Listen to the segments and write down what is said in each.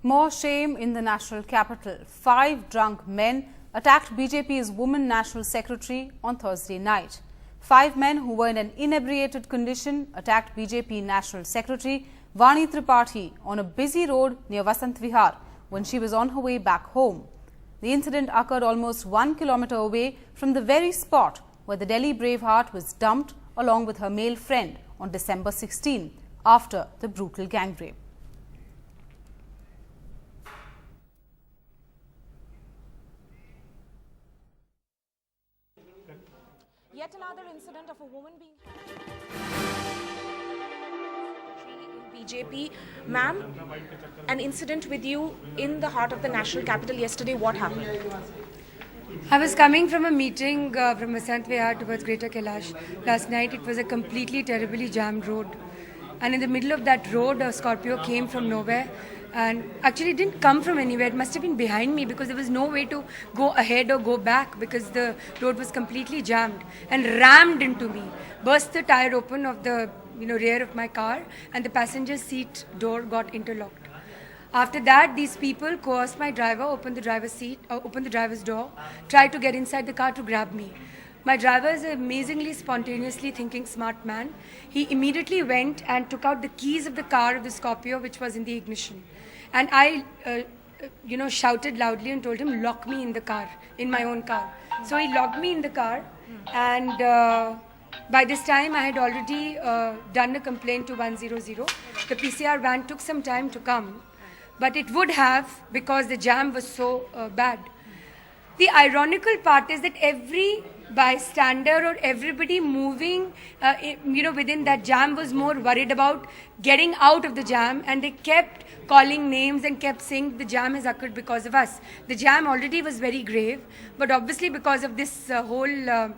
More shame in the national capital. 5 drunk men attacked BJP's Women National Secretary on Thursday night. 5 men who were in an inebriated condition attacked BJP National Secretary Vani Tripathi on a busy road near Vasant Vihar when she was on her way back home. The incident occurred almost 1 kilometer away from the very spot where the Delhi Braveheart was dumped along with her male friend on December 16 after the brutal gang rape. Yet another incident of a woman being in BJP. Ma'am, an incident with you in the heart of the national capital yesterday. What happened? I was coming from a meeting from Vasant Vihar towards Greater Kailash. Last night it was a completely terribly jammed road. And in the middle of that road, a Scorpio came from nowhere and actually didn't come from anywhere. It must have been behind me because there was no way to go ahead or go back because the road was completely jammed and rammed into me. Burst the tire open of the rear of my car and the passenger seat door got interlocked. After that, these people coerced my driver, opened the driver's door, tried to get inside the car to grab me. My driver is an amazingly spontaneously thinking smart man. He immediately went and took out the keys of the car of the Scorpio which was in the ignition. And I, shouted loudly and told him, lock me in the car, in my own car. So he locked me in the car and by this time I had already done a complaint to 100. The PCR van took some time to come, but it would have because the jam was so bad. The ironical part is that every bystander or everybody moving within that jam was more worried about getting out of the jam, and they kept calling names and kept saying the jam has occurred because of us. The jam already was very grave, but obviously because of this whole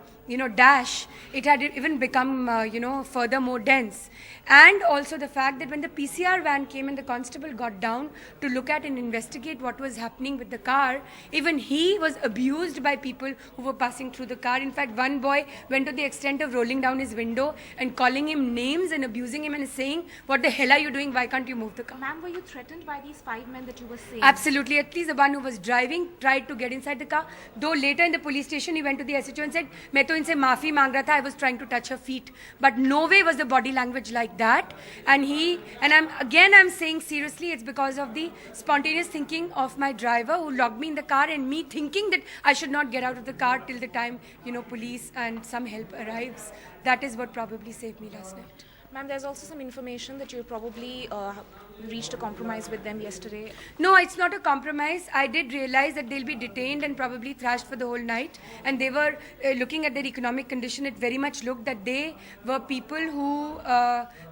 dash, it had even become further more dense. And also the fact that when the PCR van came and the constable got down to look at and investigate what was happening with the car, even he was abused by people who were passing through the car. In fact, one boy went to the extent of rolling down his window and calling him names and abusing him and saying, what the hell are you doing? Why can't you move the car? Ma'am, were you threatened by these 5 men that you were saying? Absolutely. At least the one who was driving tried to get inside the car. Though later in the police station, he went to the SHO and said, "Main to inse maafi mang raha tha, I was trying to touch her feet." But no way was the body language like that. And I'm saying seriously, it's because of the spontaneous thinking of my driver who locked me in the car and me thinking that I should not get out of the car till the time, police and some help arrives. That is what probably saved me last night. Ma'am, there's also some information that you probably reached a compromise with them yesterday. No, it's not a compromise. I did realize that they'll be detained and probably thrashed for the whole night. And they were looking at their economic condition. It very much looked that they were people who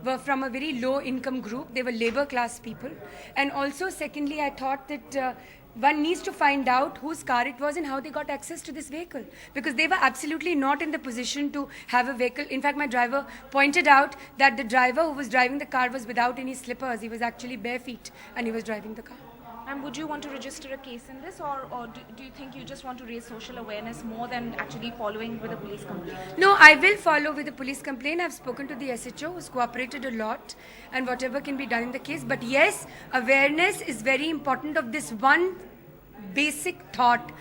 were from a very low income group. They were labor class people. And also, secondly, I thought that one needs to find out whose car it was and how they got access to this vehicle, because they were absolutely not in the position to have a vehicle. In fact, my driver pointed out that the driver who was driving the car was without any slippers. He was actually bare feet and he was driving the car. And would you want to register a case in this, or do you think you just want to raise social awareness more than actually following with a police complaint? No, I will follow with a police complaint. I've spoken to the SHO who's cooperated a lot, and whatever can be done in the case. But yes, awareness is very important of this one basic thought.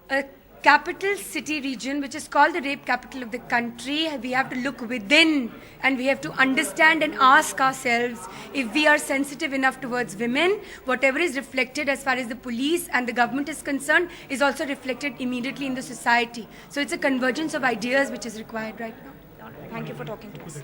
A capital city region, which is called the rape capital of the country, we have to look within and we have to understand and ask ourselves if we are sensitive enough towards women. Whatever is reflected as far as the police and the government is concerned is also reflected immediately in the society. So it's a convergence of ideas which is required right now. Thank you for talking to us.